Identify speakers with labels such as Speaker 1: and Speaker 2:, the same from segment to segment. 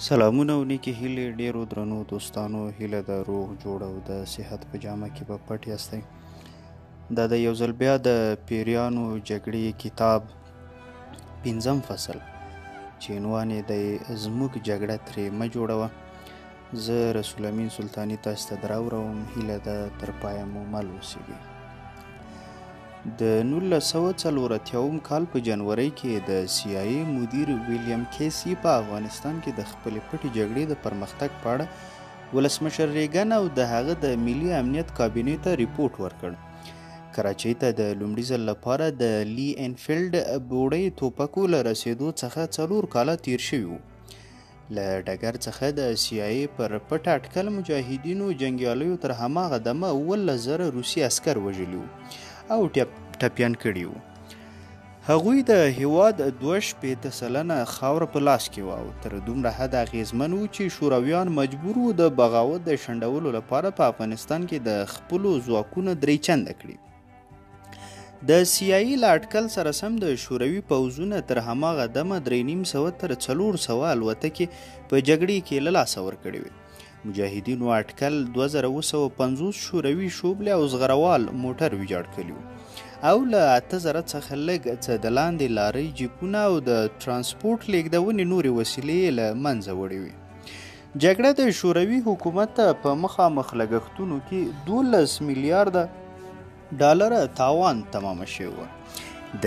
Speaker 1: سلامونه او نیکې هیلې ډیرو درنو دوستانو، هیله د روغ جوړ او د صحت په جامه کې به پټ یاستئ. دا د یو ځل بیا د پیریانو جګړې کتاب 5م فصل چې عنوان یې دی زموږ جګړه ترې مه جوړوه. زه رسول امین سلطاني تاسو ته دراوړم. هیله ده تر پایه مو مل اوسیږئ. د 1940 کال په جنوري کې د CIA مدیر ویلیام کیسی په افغانستان کې د خپلې پټې جګړې د پرمختګ په اړه ولسمشر ریګن او د هغه د ملي امنیت کابینې ته ریپورټ ورکړ. کراچۍ ته د لومړي ځل لپاره د لی انفیلډ بوړۍ توپکو له رسېدو څخه 4 کاله تیر شوي وو. له ډګر څخه د CIA پر پټ اټکل مجاهدینو جنګیالیو تر هماغه دمه 18,000 روسي عسکر وژلي وو او ټپیان کړي وو. هغوی د هیواد 2.5 سلنه خاوره په لاس کې وه او تر دومره حده اغېزمن وو چې شورویان مجبور وو د بغاوت د شنډولو لپاره په افغانستان کې د خپلو ځواکونه 3 چنده کړي. د CIA له اټکل سره سم د شوروي پوځونه تر هماغه دمه 350 تر 400 الوتکې په جګړې کې له لاسه ورکړې وې. مجاهدینو اټکل 2250 شوروي شوبلې او زغروال موټر ویجاړ کړي وو او له 8000 څخه لږ څه د لاندې لارۍ جیپونه او د ترانسپورټ لیږدونې نورې وسیلې له منځه وړې وې. جګړه د شوروي حکومت ته په مخامخ لګښتونو کې 12 میلیارده ډالر تاوان تمامه شوې وه. د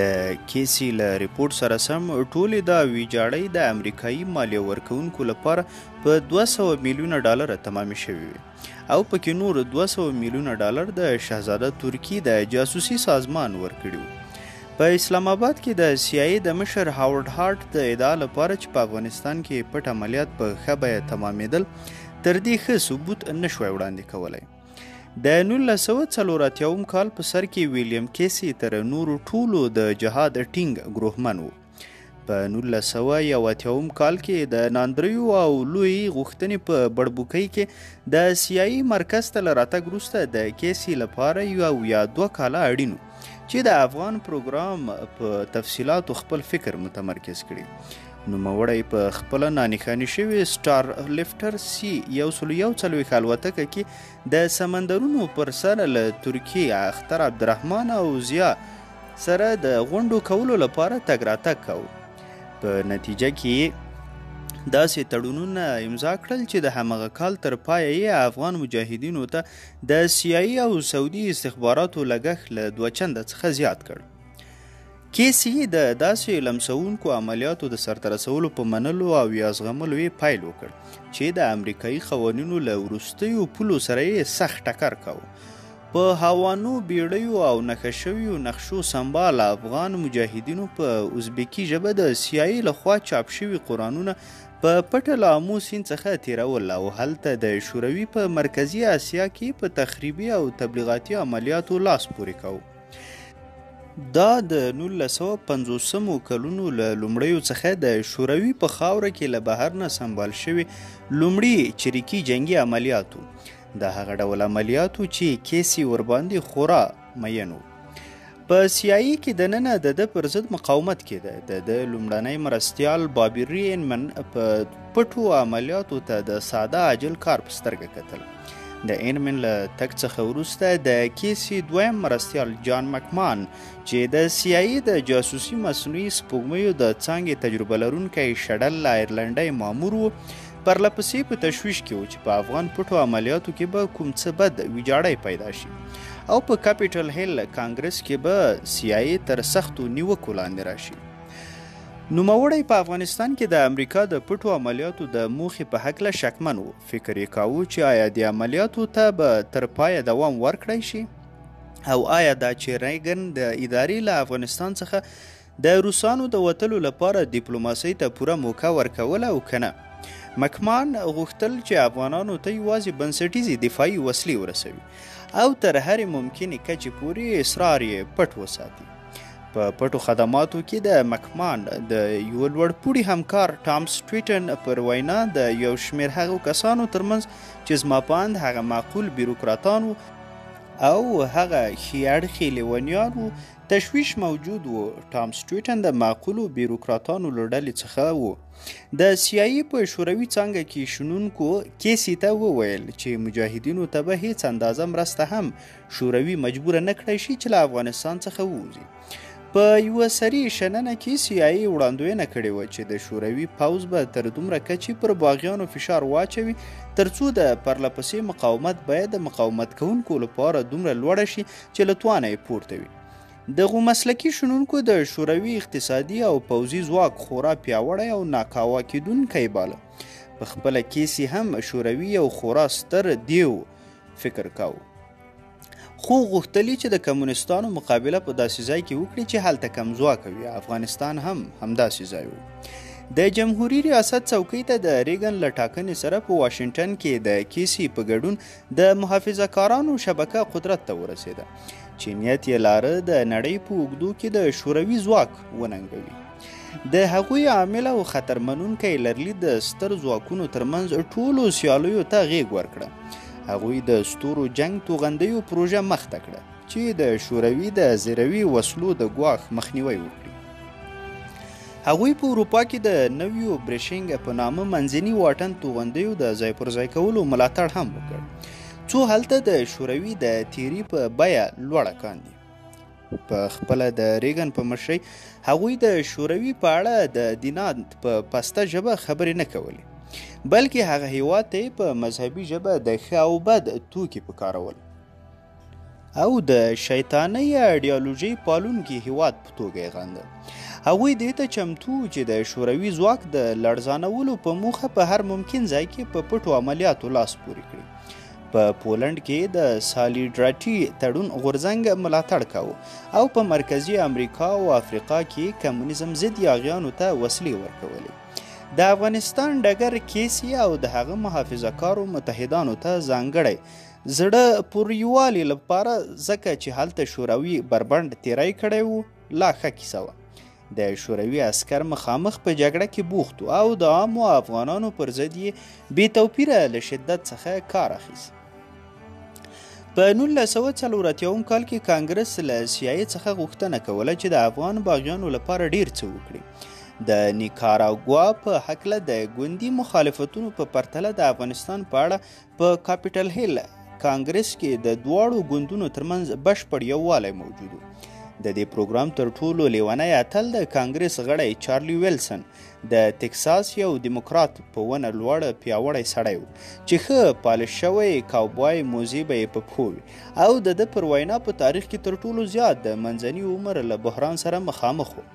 Speaker 1: کیسی له ریپورټ سره سم ټولې دا ویجاړۍ د امریکایي مالیه ورکوونکو لپاره په 200 میلیونه ډالر تمامې شوې وې او پکې نور 200 میلیونه ډالر د شهزاده ترکی د جاسوسي سازمان ورکړي وو. په اسلام آباد کې د CIA د مشر هاورډ هارت د ادعا لپاره چې په افغانستان کې پټ عملیات په ښه بیه تمامېدل تر دې ښه ثبوت نه شوی وړاندې کولی. د 1940 کال په سر کې ویلیام کیسی تر نورو ټولو د جهاد ټینګ ګروهمن و. په 1981 کال کې د ناندریو او لوی غوښتنې په بړبوکۍ کې د CIA مرکز ته له راتګ وروسته د کیسی لپاره 1 یا 2 کاله اړین و چې د افغان پروګرام په تفصیلاتو خپل فکر متمرکز کړي. نوموړی په خپله نانښاني شوې سټار لفټر C 141 الوتکه کې د سمندرونو پر سر له ترکیې اختر عبدالرحمن او ضیا سره د غونډو کولو لپاره تګ راتګ کوو. په نتیجه کې داسې تړونونه امضا کړل چې د همغه کال تر پایه یې افغان مجاهدینو ته د CIA او سعودي استخباراتو لګښت له 2 چنده څخه زیات کړ. کیسی د داسې لمسونکو عملیاتو د سرته رسولو په منلو او یا زغملو یې پیل وکړ چې د امریکایي قوانینو له وروستیو پولو سره یې سخت ټکر کاوه. په هاوانو بیړیو او نښه شویو نقشو سمبال افغان مجاهدینو په ازبکي ژبه د CIA لخوا چاپ شوي قرآنونه په پټه له آمو سیند څخه تیرول او هلته د شوروي په مرکزي اسیا کې په تخریبي او تبلیغاتي عملیاتو لاس پورې کوو. دا د 1950 کلونو له لومړیو څخه د شوروي په خاوره کې له بهر نه سمبال شوي لومړي چریکي جنگي عملیاتو. د هغه ډول عملیاتو چې کیسی ورباندې خورا مین و. په CIA کې دننه د ده پر ضد مقاومت کېده. د لومړنی مرستیال بابي رینمن په پټو عملیاتو ته د ساده عاجل کار په سترګه کتل. د اینمن له تګ څخه وروسته د کیسی دویم مرستیال جان مکمان چې د CIA د جاسوسي مصنوعي سپوږمیو د څانګې تجربه لرونکی شډل آیرلنډی مامور و، پرلپسې په تشویش کې و چې په افغان پټو عملیاتو کې به کوم څه بد ویجاړی پیدا شي او په کاپیټل هیل کانګرس کې به CIA تر سختو نیوکو لاندې راشي. نوموړی په افغانستان کې د امریکا د پټو عملیاتو د موخې په هکله شکمن و. فکر یې کاوه چې آیا د عملیاتو ته به تر پایه دوام ورکړی شي او آیا دا چې ریګن د ادارې له افغانستان څخه د روسانو د وتلو لپاره ډیپلوماسۍ ته پوره موقع ورکوله او که نه. مکمان غوښتل چې افغانانو ته یوازې بنسټیزې دفاعي وسلې ورسوي او تر هرې ممکنې کچې پورې اصرار یې پټ وساتي. په پټو خدماتو کې د مکمان د یو لوړپوړي همکار ټام سټریټن پر وینا د یو شمېر هغو کسانو ترمنځ چې زما په اند هغه معقول بیروکراتان او هغه ښي اړخي لیونیان وو تشویش موجود و. ټام سټویټن د معقولو بیروکراتانو له ډلې څخه و. د CIA په شوروي څانګه کې شنونکو کیسي ته وویل چې مجاهدینو ته به هیڅ اندازه مرسته هم شوروي مجبوره نه کړی شي چې له افغانستان څخه ووځي. په یوه سري شننه کې CIA وړاندوینه کړې وه چې د شوروي پوځ به تر دومره کچې پر باغیانو فشار واچوي ترڅو د پرلپسې مقاومت باید د مقاومت کوونکو لپاره دومره لوړه شي چې له توانه یې پورته وي. دغو مسلکي شنونکو د شوروي اقتصادي او پوځي ځواک خورا پیاوړی او ناکاوه کیدونکی باله. په خپله کیسې هم شوروي یو خورا ستر دیو فکر کاوه، خو غوښتلي چې د کمونیستانو مقابله په داسې ځای کې وکړي چې هلته کم ځواکه وي. افغانستان هم همداسې ځای و. د جمهوري ریاست څوکۍ ته د ریګن له ټاکنې سره په واشنګټن کې د کیسي په ګډون د محافظه کارانو شبکه قدرت ته ورسېده چې نیت یې لاره د نړۍ په اوږدو کې د شوروي ځواک وننګوي. د هغوی عامل او خطر منونکی لرلید د ستر ځواکونو ترمنځ ټولو سیالیو ته غیږ ورکړه. هغوی د ستورو جنګ توغندیو پروژه مخته کړه چې د شوروي د زیروي وسلو د ګواښ مخنیوی وکړي. هغوی په اروپا کې د نویو برشینګ په نامه منځني واټن توغندیو د ځای پر ځای کولو ملاتړ هم وکړ څو هلته د شوروي د تیري په بیه لوړه کاندي. په خپله د ریګن په مشرۍ هغوی د شوروي په اړه د دینانت په پسته ژبه خبرې نه کولې، بلکې هغه هیواد ته په مذهبي ژبه د ښه او بد توکي پکارول او د شیطانۍ ایډیالوژۍ پالونکي هیواد په توګه یې غنده. هغوی دې ته چمتو چې د شوروي ځواک د لړزانولو په موخه په هر ممکن ځای کې په پټو عملیاتو لاس پورې کړي. په پولنډ کې د سالیډراټي تړون غورځنګ ملاتړ کاوه او په مرکزي امریکا او افریقا کې کمونیزم ضد یاغیانو ته وسلې ورکولې. د افغانستان ډګر کیسي او د هغه محافظه کارو متحدانو ته ځانګړی زړه پوریوالي لپاره ځکه چې هلته شوروي بربنډ تیری کړی و لا ښه کیسه وه. د شوروي عسکر مخامخ په جګړه کې بوخت او د عامو افغانانو پر ضد یې بې توپیره له شدت څخه کار اخیست. په 1940 کال کې کانګرس له CIA څخه غوښتنه کوله چې د افغان باغیانو لپاره ډیر څه وکړي. د نیکاراګوا په هکله د ګوندي مخالفتونو په پرتله د افغانستان په اړه په کاپیټل هیل کانګرس کې د دواړو ګوندونو ترمنځ بشپړ یووالی موجود و. د دې پروګرام تر ټولو لیونی اتل د کانګرس غړی چارلی ویلسن د ټکساس یو دیموکرات په ونه لوړ پیاوړی سړی و چې ښه پالش شوی کاوبای موزي به یې په پښو وي او د ده پر وینا په تاریخ کې تر ټولو زیات د منځني عمر له بحران سره مخامخ و.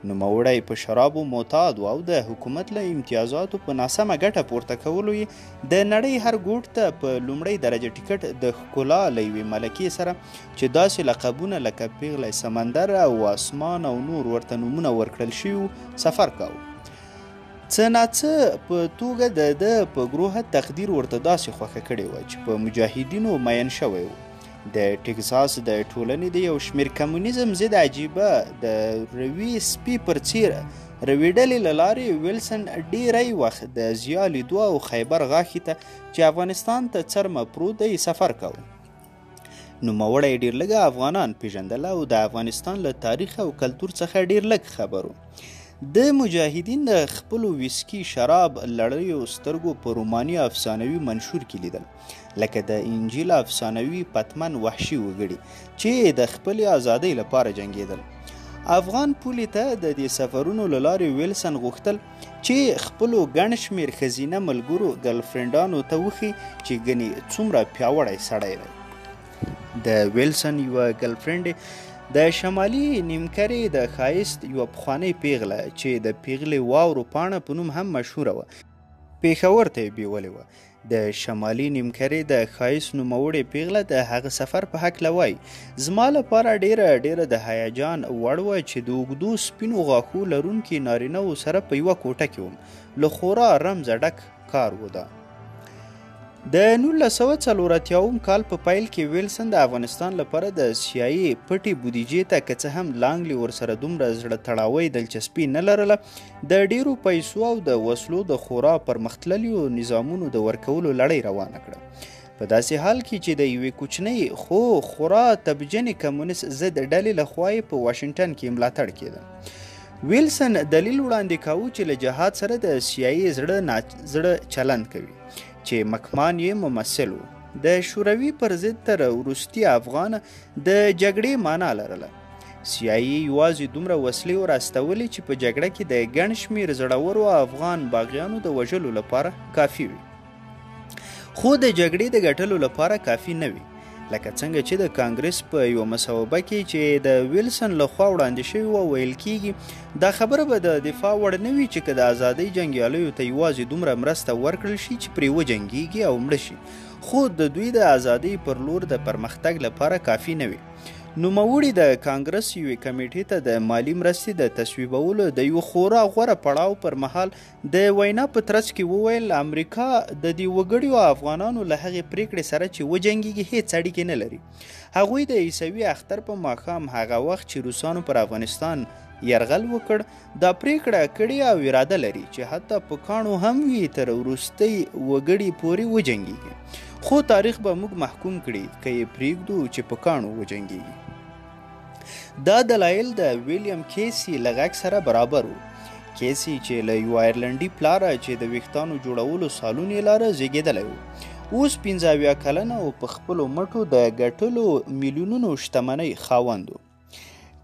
Speaker 1: نوموړی په شرابو معتاد او د حکومت له امتیازاتو په ناسمه ګټه پورته کولو یې د نړۍ هر ګوټ ته په لومړۍ درجه ټیکټ د ښکلا له یوې ملکې سره چې داسې لقبونه لکه پیغلی سمندر او اسمان او نور ورته نومونه ورکړل شوي سفر کاوه. څه ناڅه په توګه د ده په ګروه تقدیر ورته داسې خوښه کړې وه چې په مجاهدینو مین شوی و. د ټکساس د ټولنې د یو شمېر کمونیزم ضد عجیبه د روي سپي پر څیر رویډلې له لارې ویلسن ډیری وخت د ضیا لیدو او خیبر غاښي ته چې افغانستان ته څرمه پروت دی سفر کوه. نوموړی ډېر لږه افغانان پیژندل او د افغانستان له تاریخ او کلتور څخه ډېر لږ خبر و. د مجاهدین د خپلو ویسکي شراب لړیو سترګو په روماني افسانوي منشور کې لیدل لکه د انجیل افسانوي پتمن وحشي وګړي چې د خپلې ازادۍ لپاره جنګېدل. افغان پولې ته د دې سفرونو له لارې ویلسن غوښتل چې خپلو ګڼ شمېر ښځینه ملګرو ګرلفرینډانو ته وښي چې ګنې څومره پیاوړی سړی دی. د ویلسن یوه ګرلفرینډ د شمالي نیمکرې د ښایست یوه پخوانۍ پیغله چې د پیغلې واورو پاڼه په نوم هم مشهوره وه پېښور ته یې بیولې وه. د شمالي نیمکرې د ښایست نوموړې پیغله د هغه سفر په هکله وایي زما لپاره ډیره د هیجان وړ وه چې د اوږدو سپینو غاښو لرونکي نارینهو سره په یوه کوټه کې وم. له خورا رمزه ډک کار و. ده د 1940 کال په پیل کې ویلسن د افغانستان لپاره د CIA پټې بودیجې ته که څه هم لانګلي ورسره دومره زړه تړاوی دلچسپي نه لرله د ډیرو پیسو او د وسلو د خورا پرمختللیو نظامونو د ورکولو لړۍ روانه کړه. په داسې حال کې چې د یوې کوچنۍ خو خورا تبجنې کمونیست ضد ډلې لخوا یې په واشنګټن کې ملاتړ کېده. ویلسن دلیل وړاندې کاوه چې له جهاد سره د سیاسي زړه چلند کوي چې مکمان یې ممثل و. د شوروي پر ضد تر وروستي افغان د جګړې معنا لرله. سیاسي یوازې دومره وسلې وراستولې چې په جګړه کې د ګڼ شمېر زړورو افغان باغیانو د وژلو لپاره کافي وي، خو د جګړې د ګټلو لپاره کافي نه وي. لکه څنګه چې د کانګرس په یو مصوبه کې چې د ویلسن لخوا وړاندې شوی و ویل کیږي دا خبره به د دفاع وړ نه وي چې که د ازادۍ جنګیالیو ته یوازې دومره مرسته ورکړل شي چې پرې وجنګیږي او مړه شي، خو د دوی د ازادۍ پر لور د پرمختګ لپاره کافي نه وي. نوموړي د کانګرس یوې کمیټې ته د مالی مرستې د تصویبولو د یو خورا غوره پړاو پر مهال د وینا په ترڅ کې وویل امریکا د دې وګړیو افغانانو له هغې پریکړې سره چې وجنګیږي هیڅ اړیکې نه لري. هغوی د عیسوي اختر په ماښام هغه وخت چې روسانو پر افغانستان یرغل وکړ دا پریکړه کړې او اراده لري چې حتی په کاڼو هم وي تر وروستۍ وګړي پورې وجنګیږي، خو تاریخ به موږ محکوم کړي که یې پرېږدو چې په کاڼو وجنګیږي. دا دلایل د ویلیام کیسی له غږ سره برابر وو. کیسی چې له یو آیرلنډي پلاره چې د ویښتانو جوړولو سالون یې لاره زیږېدلی و، اوس 75 کلنه او په خپلو مټو د ګټلو میلیونونو شتمنۍ خاوند و.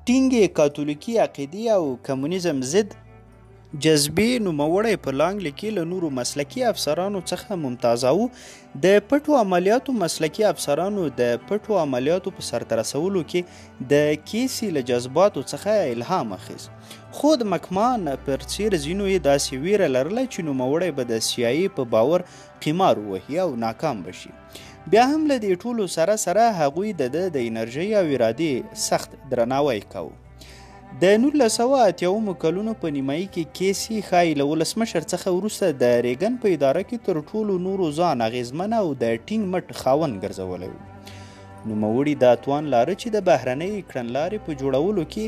Speaker 1: ټینګې کاتولیکي عقیدې او کمونیزم ضد جذبې نوموړی په لانګ لیکي له نورو مسلکي افسرانو څخه ممتازه و. د پټو عملیاتو مسلکي افسرانو د پټو عملیاتو په سرته رسولو کې د کیسی له جذباتو څخه الهام اخیست، خو د مکمان پر څیر ځینو یې داسې ویره لرله چې نوموړی به د سیاسي په باور قمار ووهي او ناکام بشي. بیا هم له دې ټولو سره هغوی د انرژۍ او ارادې سخت درناوی کاوه. د 1980 کلونو په نیمایي کې کیسی ښایي له ولسمشر څخه وروسته د ریګن په اداره کې تر ټولو نورو ځان اغېزمنه او د ټینګ مټ خاوند ګرځولی و. نوموړي دا توان لاره چې د بهرنۍ کړنلارې په جوړولو کې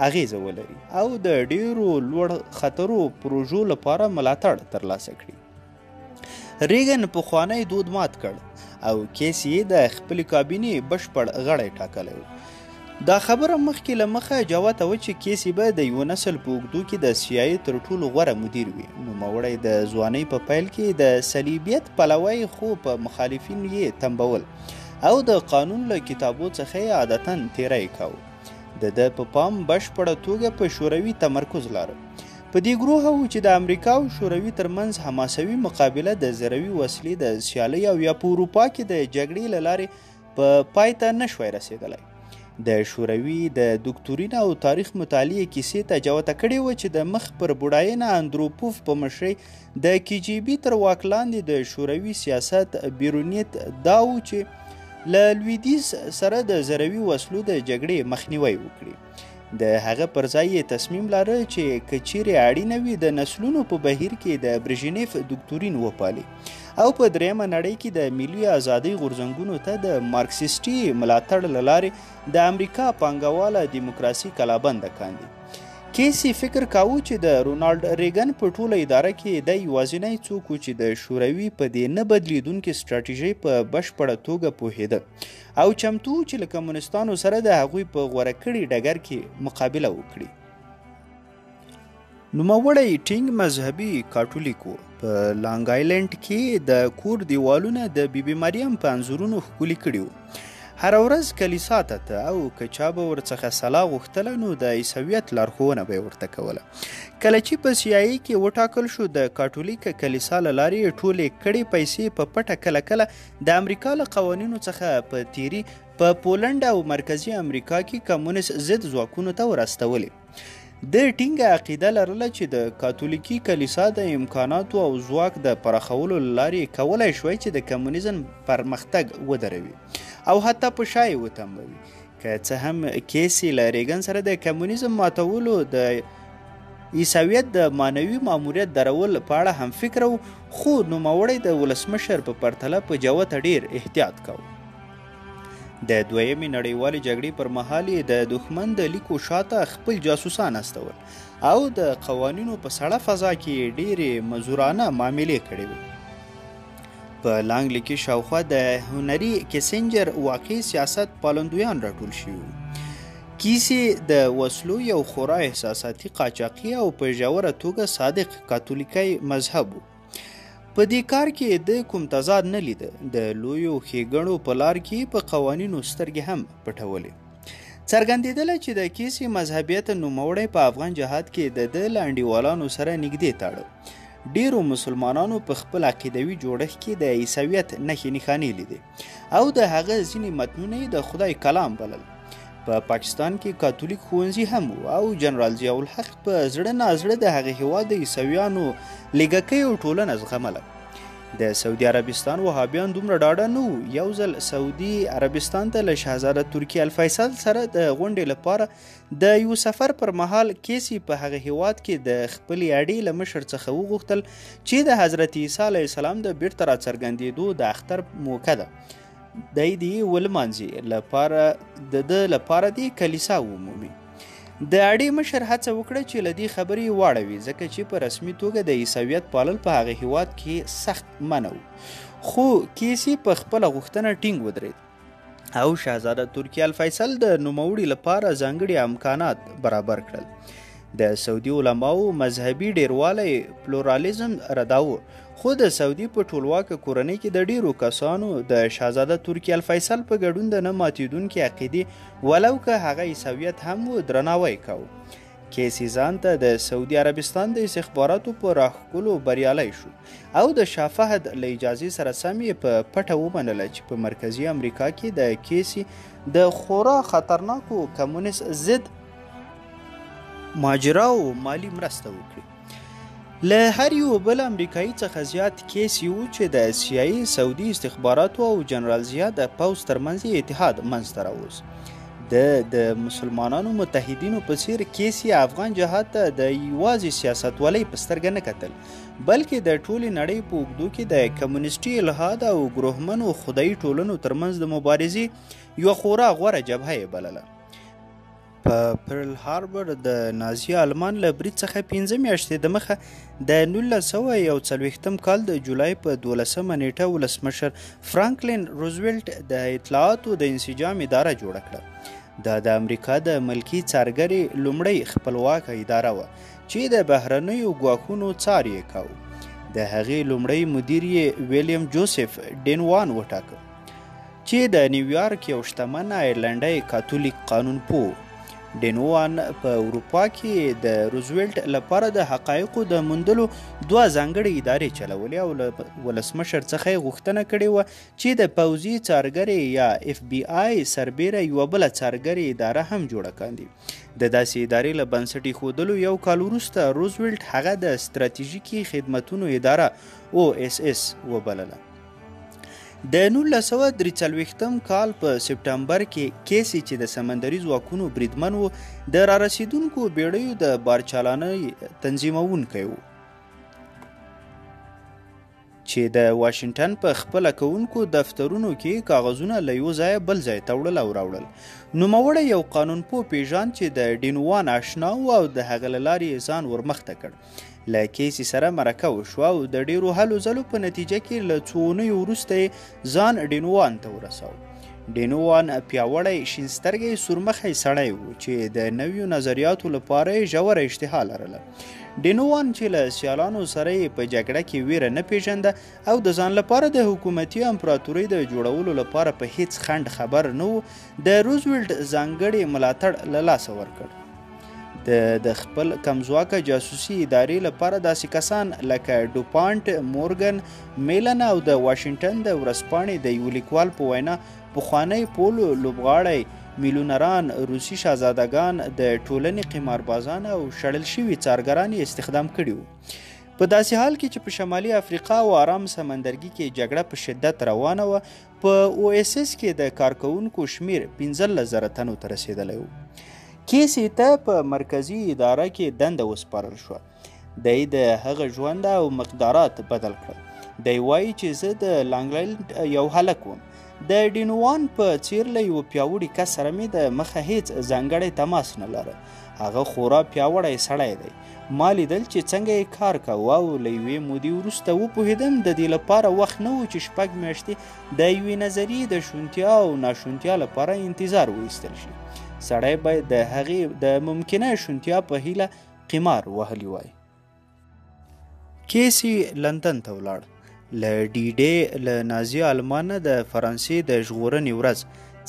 Speaker 1: اغېزه ولري او د ډیرو لوړ خطرو پروژو لپاره ملاتړ ترلاسه کړي. ریګن پخوانی دود مات کړ او کیسی د خپلې کابینې بشپړ غړی ټاکلی و. دا خبره مخکې له مخه جوته وه چې کیسی به د یو نسل په اوږدو کې د سیاسي تر ټولو غوره مدیر وي. نوموړی د ځوانۍ په پیل کې د صلیبیت پلوی خو په مخالفین یې تنبول او د قانون له کتابو څخه یې عادتا تیری کاوه. د په پام بشپړه توګه په شوروي تمرکز لاره. په دې ګروه و چې د امریکا او شوروي ترمنځ حماسوي مقابله د زروي وسلې د سیالۍ او یا په اروپا کې د جګړې له لارې په پای ته نشوی رسېدلی. د شوروي د دوکتورین او تاریخ مطالعې کیسې ته جوته کړې وه چې د مخ پر بډاینه اندروپوف په مشرۍ د KGB تر واک لاندې د شوروي سیاست بیرونیت دا و چې له لویدیځ سره د زروي وسلو د جګړې مخنیوی وکړي. د هغه پر ځای یې تصمیم لاره چې که چیرې اړینه وي د نسلونو په بهیر کې د برژنیف دوکتورین وپالي او په درېیمه نړۍ کې د ملي ازادۍ غورځنګونو ته د مارکسیستي ملاتړ له لارې د امریکا پانګواله دیموکراسي کلابنده کاندي. کیسی فکر کاوه چې د رونالډ ریګن په ټوله اداره کې د یوازینی څوک و چې د شوروي په دې نه بدلیدونکې سټراټیژۍ په بشپړه توګه پوهېده او چمتو چې له کمونیستانو سره د هغوی په غوره کړي ډګر کې مقابله وکړي. نوموړی ټینګ مذهبي کاتولیک و. په لانګ آیلینډ کې د کور دیوالونه د بیبي مریم په انځورونو ښکلي کړي وو. هر ورځ کلیسا ته او که چا به ورڅخه سلا غوښتله نو د عیسویت لارښوونه به یې ورته کوله. کله چې په CIA کې وټاکل شو د کاتولیک کلیسا له لارې ټولې کړې پیسې په پټه کله کله د امریکا له قوانینو څخه په تیري په پولنډ او مرکزي امریکا کې کمونیست ضد ځواکونو ته ورستولې. د ټینګه عقیده لرله چې د کاتولیکي کلیسا د امکاناتو او ځواک د پراخولو له لارې کولی شوی چې د کمونیزم پرمختګ ودروي او حتی په شا یې وتمبوي. که څه هم کیسی له ریګن سره د کمونیزم ماتولو د عیسویت د معنوي ماموریت درول په اړه هم فکر و، خو نوموړی د ولسمشر په پرتله په جوته ډیر احتیاط کاوه. د دویمې نړیوالې جګړې پر مهال یې د دښمن د لیکو شاته خپل جاسوسان استول او د قوانینو په سړه فضا کې ډېرې مزورانه معاملې کړې وې. په لانګلي کې شاوخوا د هنري کیسنجر واقعي سیاست پالندویان راټول شوي وو. کیسې د وسلو یو خورا احساساتي قاچاقي او په ژوره توګه صادق کاتولیکي مذهب و. په دې کار کې د کوم تضاد نه لیده. د لویو ښېګڼو په لار کې په قوانینو سترګې هم پټولې. څرګندېدله چې د کیسې مذهبیت نوموړی په افغان جهاد کې د ده له انډیوالانو سره نږدې تاړه. ډیرو مسلمانانو په خپل عقیدوي جوړښت کې د عیسویت نښې نښانې لیدې او د هغه ځینې متنونه یې د خدای کلام بلل. په پاکستان کې کاتولیک ښوونځي هم وو او جنرال ضیاء الحق په زړه نازړه د هغه هیواد د عیسویانو لږکیو ټولنه زغمله. د سعودي عربستان وهابیان دومره ډاډه نه وو. یو ځل سعودي عربستان ته له شهزاده ترکي الفیصل سره د غونډې لپاره د یو سفر پر مهال کیسي په هغه هیواد کې د خپلې اډې له مشر څخه وغوښتل چې د حضرت عیسی علیه السلام د بیرته راڅرګندېدو د اختر موقع ده دی دې ولمانځي لپاره د ده لپاره دې کلیسا ومومي. د اډې مشر هڅه وکړه چې له دې خبرې واړوي ځکه چې په رسمي توګه د عیسویت پالل په هغه هیواد کې سخت منع و. خو کیسي په خپله غوښتنه ټینګ ودرېد او شهزاده ترکي الفیصل د نوموړي لپاره ځانګړي امکانات برابر کړل. د سعودي علماو مذهبي ډیروالی پلورالیزم رداوه خو د سعودي په ټولواکه کورنۍ کې د ډیرو کسانو د شهزاده ترکي الفیصل په ګډون د نه ماتېدونکي عقیدې ولو که هغه عیسویت هم و درناوی کاوه. کیسي ځان ته د سعودي عربستان د استخباراتو په راښکلو بریالی شو او د شاه فهد له اجازې سره سم یې په پټه ومنله چې په مرکزي امریکا کې د کیسي د خورا خطرناکو کمونیست ضد ماجراو مالی مرسته وکړي. له هر یو بل امریکایي څخه زیات کیسي و چې د سیاسي سعودي استخباراتو او جنرال ضیاء د پوځ ترمنځ اتحاد منځته راوست. د مسلمانانو متحدینو په څیر کیسي افغان جهاد ته د یوازې سیاستوالۍ په سترګه نه کتل بلکې د ټولې نړۍ په اوږدو کې د کمونیستي الحاد او ګروهمنو خدایي ټولنو ترمنځ د مبارزې یوه خورا غوره جبهه یې بلله. په پرل هاربر د نازي آلمان له برید څخه 5 میاشتې دمخه د 1941 کال د جولای په 12 نیټه ولسمشر فرانکلین روزولټ د اطلاعاتو د انسجام اداره جوړه کړه. دا د امریکا د ملکي څارګرې لومړی خپلواکه اداره وه چې د بهرنیو ګواښونو څار یې کاوه. د هغې لومړی مدیر یې ویلیام جوزف ډینوان وټاکه چې د نیویارک یو شتمن آیرلنډی کاتولیک قانونپوه. ډینوان په اروپا کې د روزولټ لپاره د حقایقو د موندلو 2 ځانګړې ادارې چلولې او له ولسمشر څخه یې غوښتنه کړې وه چې د پوځي څارګرې یا FBI سربیره یوه بله څارګرې اداره هم جوړه کاندي. د داسې ادارې له بنسټ ایښودلو 1 کال وروسته روزولټ هغه د ستراتیژیکي خدمتونو اداره OSS وبلله. د 1943 کال په سپټمبر کې کیسي چې د سمندري ځواکونو بریدمن و د رارسیدونکو بیړیو د بارچالانۍ تنظیمونکی و چې د واشنګټن په خپله کوونکو دفترونو کې کاغذونه له یو ځایه بل ځای ته وړل او راوړل. نوموړی یو قانونپوه پیژاند چې د ډینوان آشنا و او د هغه له لارې ځان ورمخته کړ. له کیسي سره مرکه وشوه او د ډیرو هلو ځلو په نتیجه کې له څو اونیو وروسته ځان ډینوان ته ورساو. ډینوان پیاوړی شین سترګی سورمخی سړی و چې د نویو نظریاتو لپاره یې ژوره اشتها لرله. ډینوان چې له سیالانو سره یې په جګړه کې ویره نه پیژنده او د ځان لپاره د حکومتي امپراتورۍ د جوړولو لپاره په هیڅ خنډ خبر نه و د روزولټ ځانګړی ملاتړ له لاسه ورکړ. د خپل کمزواکه جاسوسي ادارې لپاره داسې کسان لکه ډوپانټ، مورګن، میلن او د واشنګټن د ورځپاڼې د یو لیکوال په وینا پخوانی پولو لوبغاړی، میلیونران، روسي شاهزادګان، د ټولنې قماربازان او شړل شوي څارګران یې استخدام کړي وو. په داسې حال کې چې په شمالي افریقا او آرام سمندرګي کې جګړه په شدت روانه وه، په OSS کې د کارکوونکو شمیر 15,000 تنو ته رسېدلی و. کیسي ته په مرکزي اداره کې دنده وسپارل شوه. دی د هغه ژوند او مقدارات بدل کړل. دی وایي چې زه د لانګلینډ یو هلک وم. د ډینوان په څیر له یو پیاوړي کس سره مې د مخه هیڅ ځانګړی تماس نه لره هغه خورا پیاوړی سړی دی. ما لیدل چې څنګه یې کار کاوه او له یوې مودې وروسته وپوهېدم د دې لپاره وخت نه و چې 6 میاشتې د یوې نظریې د شونتیا او ناشونتیا لپاره انتظار وایستل شي. سړی باید د هغې د ممکنه شونتیا په هیله قمار وهلی وای. کیسي لندن ته ولاړ. له ډي ډې له نازي آلمان نه د فرانسې د ژغورنې ورځ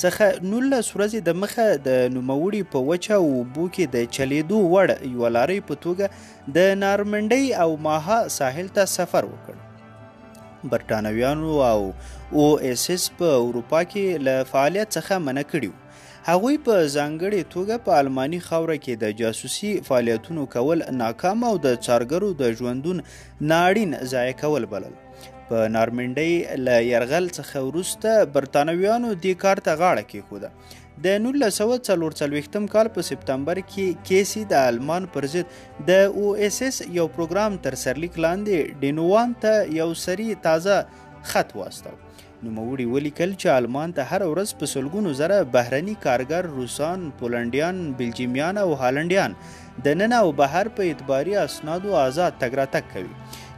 Speaker 1: څخه 19 ورځې د مخه د نوموړي په وچه اوبو کې د چلیدو وړ یوه لارۍ په توګه د نارمنډۍ او ماها ساحل ته سفر وکړ. برټانویانو او او اس اس په اروپا کې له فعالیت څخه منع کړي وو. هغوی په ځانګړې توګه په الماني خاوره کې د جاسوسي فعالیتونو کول ناکام او د څارګرو د ژوندون ناړین ضایع کول بلل. په نارمنډۍ له یرغل څخه وروسته برطانویانو دې کار ته غاړه کېښوده. د 1944 کال په سپتمبر کې کیسي د آلمان پر ضد د او اس اس یو پروګرام تر سرلیک لاندې ډینوان ته یو سری تازه خط واستاو. نوموړي ولیکل چې آلمان ته هره ورځ په سلګونو زره بهرني کارګر روسان، پولنډیان، بلجیمیان او هالنډیان د ننه او بهر په اعتباري اسنادو آزاد تګ راتګ کوي.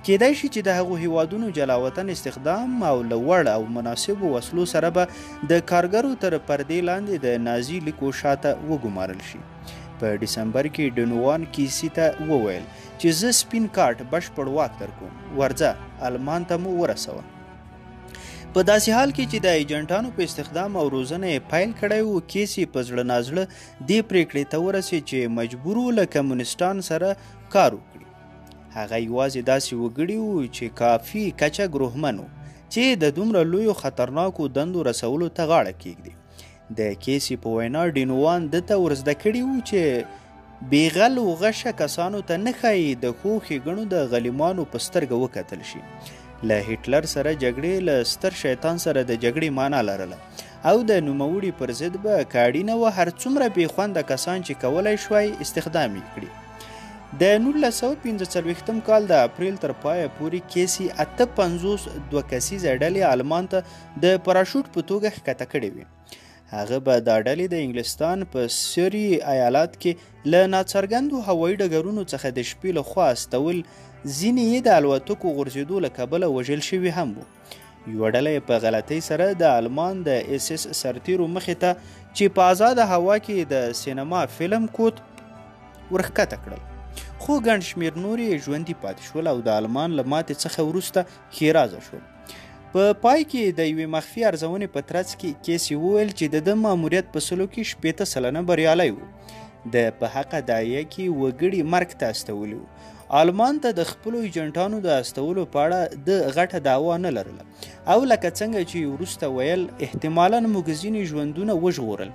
Speaker 1: کېدای شي چې د هغو هیوادونو جلاوطن استخدام او له وړ او مناسبو وسلو سره به د کارګرو تر پردې لاندې د نازي لیکو شاته وګمارل شي. په ډسمبر کې ډنوان کیسي ته وویل چې زه سپین کارت بشپړ واک درکوم، ورځه آلمان ته مو ورسوه. په داسې حال کې چې د ایجنټانو په استخدام او روزنه یې پیل کړی و، کیسي په زړه نازړه دې پرېکړې ته ورسېد چې مجبور و له کمونیسټان سره کار وکړي. هغه یوازې داسې وګړي وو چې کافي کچه ګروهمن وو چې د دومره لویو خطرناکو دندو رسولو ته غاړه کېږدي. د کیسي په وینا ډینوان دته ورزده کړي وو چې بېغل و غشه کسانو ته نه ښایي د ښو ښېګڼو د غلیمانو په سترګه وکتل شي. له هټلر سره جګړې له ستر شیطان سره د جګړې معنا لرله او د نوموړي پر ضد به که اړینه وه هر څومره بېخونده کسان چې کولی شوای استخدام یې کړي. د 1945 کال د اپریل تر پایه پورې کیسي 58 دوه کسیزه ډلې آلمان ته د پراشوټ په توګه ښکته کړې وې. هغه به دا ډلې د انګلستان په سری ایالات کې له ناڅرګندو هوایي ډګرونو څخه د شپې له خوا استول، ځینې یې د الوتکو غورځېدو له کبله وژل شوي هم وو. یوه ډله یې په غلطۍ سره د آلمان د اس اس سرتیرو مخې ته چې په آزاده هوا کې د سینما فلم کوت ورښکته کړل، خو ګڼ شمېر نور یې ژوندي پاتې شول او د آلمان له ماتې څخه وروسته ښېرازه شول. په پای کې د یوې مخفي ارزونې په ترڅ کې کیسي وویل چې د ده ماموریت په سلو کې 80% بریالی و. د په حقه داعیه کې وګړي مرګ ته استولي وو. آلمان ته د خپلو ایجنټانو د استولو په اړه د غټه دعوا نه لرله او لکه څنګه چې وروسته ویل احتمالاً موږ ځینې ژوندونه وژغورل.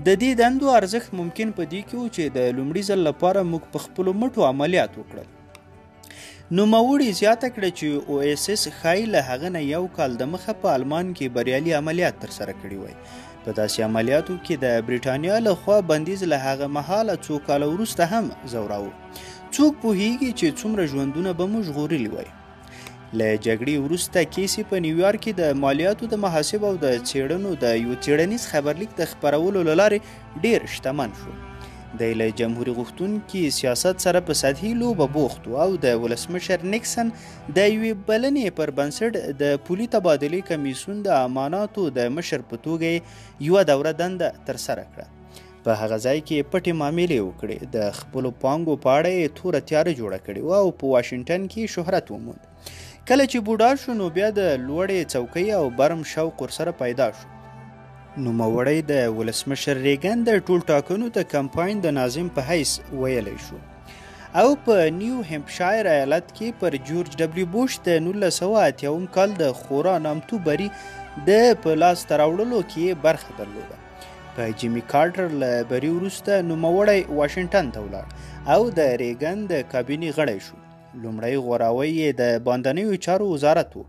Speaker 1: د دې دندو ارزښت ممکن په دې کې و چې د لومړي ځل لپاره موږ په خپلو مټو عملیات وکړل. نوموړي زیاته کړه چې او اس اس ښایي له هغه نه یو کال د مخه په آلمان کې بریالي عملیات ترسره کړي وای. په داسې عملیاتو کې د بریټانیا له خوا بندیز له هغه مهاله څو کاله وروسته هم ځوراوه. څوک پوهیږي چې څومره ژوندونه به مو ژغورلي وای. له جګړې وروسته کیسي په نیویارک کې د مالیاتو د محاسبو او د څېړنو د یو څېړنیز خبرلیک د خپرولو له لارې ډېر شتمن شو. دی له جمهوري غوښتونکي سیاست سره په سطحي لوبه بوخت و او د ولسمشر نیکسن د یوې بلنې پر بنسټ د پولي تبادلې کمیسیون د اماناتو د مشر په توګه یوه دوره دنده ترسره کړه. په هغه ځای کې پټې معاملې وکړې، د خپلو پانګو په اړه یې توره تیاره جوړه کړې وه او په واشنګټن کې شهرت وموند. کله چې بوډا شو نو بیا د لوړې څوکۍ او برم شوق ورسره پیدا شو. نوموړی د ولسمشر ریګن د ټول ټاکنو د کمپاین د ناظم په حیث ویلی شو او په نیو هیمپشایر ایالت کې پر جورج ډبلیو بوش د 1980 کال د خورا نامتو بري د په لاس ته راوړلو کې برخه درلوده. په جیمی کارټر له بري وروسته نوموړی واشنګټن ته ولاړ او د ریګن د کابینې غړی شو. لومړی غوراوی یې د باندنیو چارو وزارت و،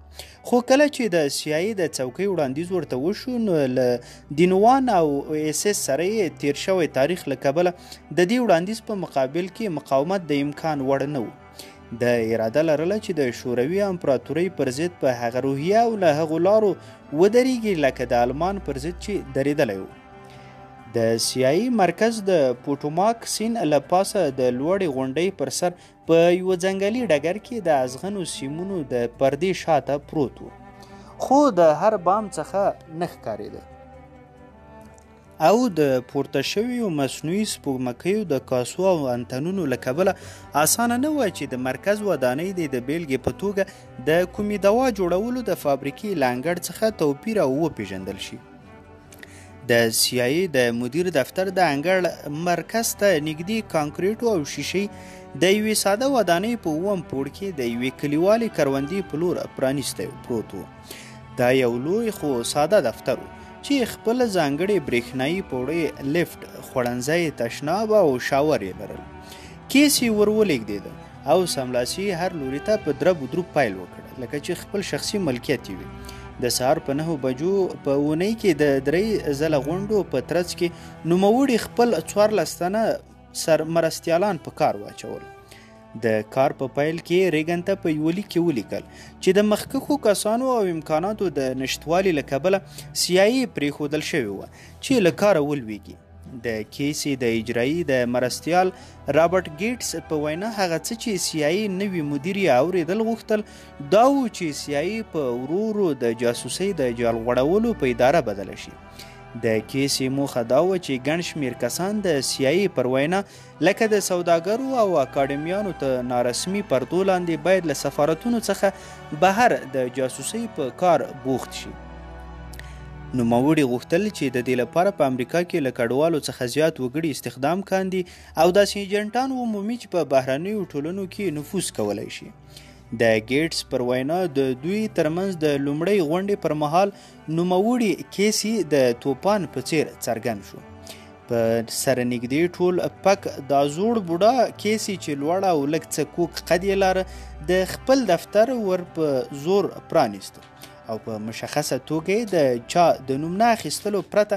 Speaker 1: خو کله چې د سیایي د څوکۍ وړاندیز ورته وشو نو له دینوان او اس اس سره یې تیر شوی تاریخ له کبله د دې وړاندیز په مقابل کې مقاومت د امکان وړ نه و. د اراده لرله چې د شوروي امپراتورۍ پر ضد په هغه روحیه او له هغو لارو ودرېږي لکه د آلمان پر ضد چې درېدلی و. د سیاسي مرکز د پوټوماک سیند له پاسه د لوړې غونډۍ پر سر په یوه ځنګلي ډګر کې د ازغنو سیمونو د پردې شاته پروت و، خو د هر بام څخه نه ښکارېده او د پورته شویو مصنوعي سپوږمکیو د کاسو او انتنونو له کبله اسانه نه وه چې د مرکز ودانۍ د بیلګې په توګه د کومې دوا جوړولو د فابریکې له انګړ څخه توپیر او وپېژندل شي. د CIA د مدیر دفتر د انګړ مرکز ته نږدې کانکریټو او شیشې د یوې ساده ودانۍ په اووم پوړ کې د یوې کلیوالې کروندې په لور پرانیستی پروت و. دا یو لوی خو ساده دفتر و چې خپل ځانګړي برېښنایي پوړۍ، لیفټ، خوړنځی، تشناب او شاور یې لرل. کیس یې ور ولېږدېده او سملاسي هر لوري ته په درب درب پیل وکړ لکه چې خپل شخصي ملکیت یې وي. د سهار په 9 بجو په اونۍ کې د 3 ځله غونډو په ترڅ کې نوموړي خپل 14 تنه سرمرستیالان په کار واچول. د کار په پیل کې ریګن ته په یوه لیک کې ولیکل چې د مخکښو کسانو او امکاناتو د نشتوالي له کبله CIA پرېښودل شوې وه چې له کاره ولویږي. د کیسې د اجرایي د مرستیال رابرټ ګیټس په وینا هغه څه چې CIA نوي مدیر یې اورېدل غوښتل دا و چې CIA په ورو ورو د جاسوسۍ د جال غوړولو په اداره بدله شي. د کیسې موخه دا وه چې ګڼ شمېر کسان د CIA پر وینا لکه د سوداګرو او اکاډمیانو ته نارسمي پردو لاندې باید له سفارتونو څخه بهر د جاسوسۍ په کار بوخت شي. نوموړي غوښتل چې د دې لپاره په امریکا کې له کډوالو څخه زیات وګړي استخدام کاندي او داسې ایجنټان ومومي چې په بهرنیو ټولنو کې نفوذ کولی شي. د ګیټس پر وینا د دوی ترمنځ د لومړۍ غونډې پر مهال نوموړي کیسې د توپان په څیر څرګند شو. په سره نږدې ټول پک دا زوړ بوډا کیسې چې لوړه او لږ څه کوږ قد یې لاره د خپل دفتر ور په زور پرانیست او په مشخصه توګه د چا د نوم نه اخیستلو پرته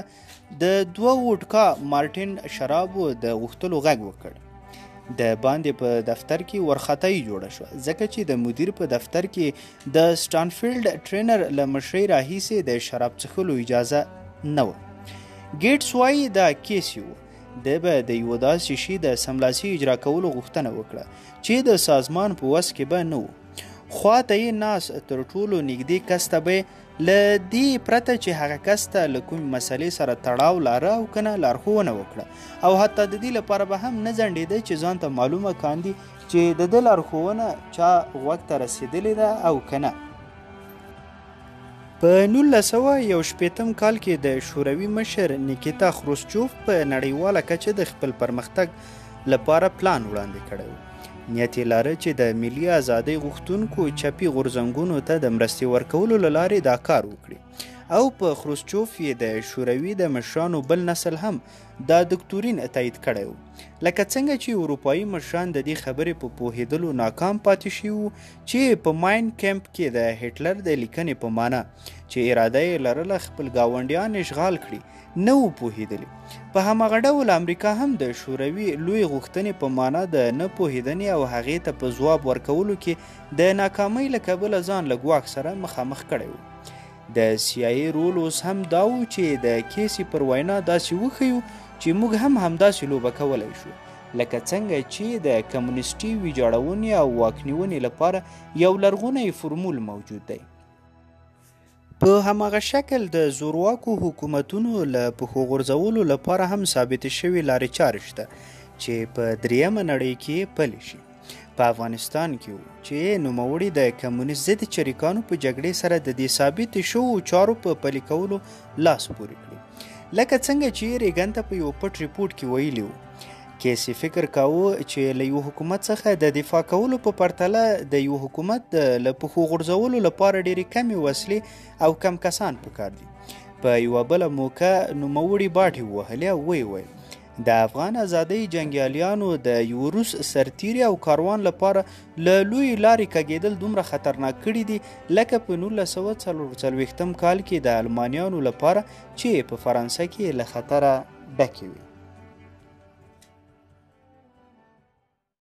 Speaker 1: د 2 وډکا مارټین شرابو د غوښتلو غږ وکړ. د باندې په دفتر کې ورختۍ جوړه شوه ځکه چې د مدیر په دفتر کې د سټانفیلډ ټرینر له مشرۍ راهیسې د شراب څښلو اجازه نه وه. ګیټس وایي دا کیس و د به د یوه داسې شي د سملاسي اجرا کولو غوښتنه وکړه چې د سازمان په وس کې به نه و. خواته یې ناس تر ټولو نږدې کس ته به له دې پرته چې هغه کس ته له کومې مسلې سره تړاو لاره او که نه لارښوونه وکړه او حتی د دې لپاره به هم نه ځنډېده چې ځان ته معلومه کاندي چې د ده لارښوونه چا غوږ ته رسېدلې ده او که نه. په 1961 کال کې د شوروي مشر نیکیتا خروشچوف په نړیواله کچه د خپل پرمختګ لپاره پلان وړاندې کړی و. نیت یې لاره چې د ملي ازادۍ غوښتونکو چپي غورځنګونو ته د مرستې ورکولو له لارې دا کار وکړي او په خروشچوف یې د شوروي د مشرانو بل نسل هم دا دکتورین تایید کړی و. لکه څنګه چې اروپایي مشران د دې خبرې په پوهېدلو ناکام پاتې شوي وو چې په ماین کمپ کې د هټلر د لیکنې په معنا چې اراده یې لرله خپل ګاونډیان اشغال کړي نه و پوهېدلي. په هماغه ډول امریکا هم د شوروي لوی غوښتنې په معنا د نه پوهېدنې او هغې ته په ځواب ورکولو کې د ناکامۍ له کبله ځان له ګواښ سره مخامخ کړی و. د CIA رول اوس هم دا و چې د کیسې پر وینا داسې وښیو چې موږ هم همداسې لوبه کولی شو لکه څنګه چې د کمونیستي ویجاړونې او واکنیونې لپاره یو لرغونی فورمول موجود دی. په هماغه شکل د زورواکو حکومتونو له پښو غورځولو لپاره هم ثابتې شوې لارې چارې شته چې په 3مه نړۍ کې پلي شي. په افغانستان کې و چې نوموړي د کمونیست ضد چریکانو په جګړې سره د دې ثابتې شوو چارو په پلي کولو لاس پورې کړي لکه څنګه چې ریګن ته په یو پټ ریپورټ کې ویلي و. کیسې فکر کاوه چې له یو حکومت څخه د دفاع کولو په پرتله د یو حکومت له پښو غورځولو لپاره ډېرې کمې وسلې او کم کسان پکار دي. په یوه بله موقع نوموړي باټې ووهلې او ویې ویل د افغان ازادۍ جنګیالیانو د یو روس سرتیري او کاروان لپاره له لوی لارې کږېدل دومره خطرناک کړي دي لکه په 1940 کال کې د المانیانو لپاره چې په فرانسه کې له خطره ډکې وي.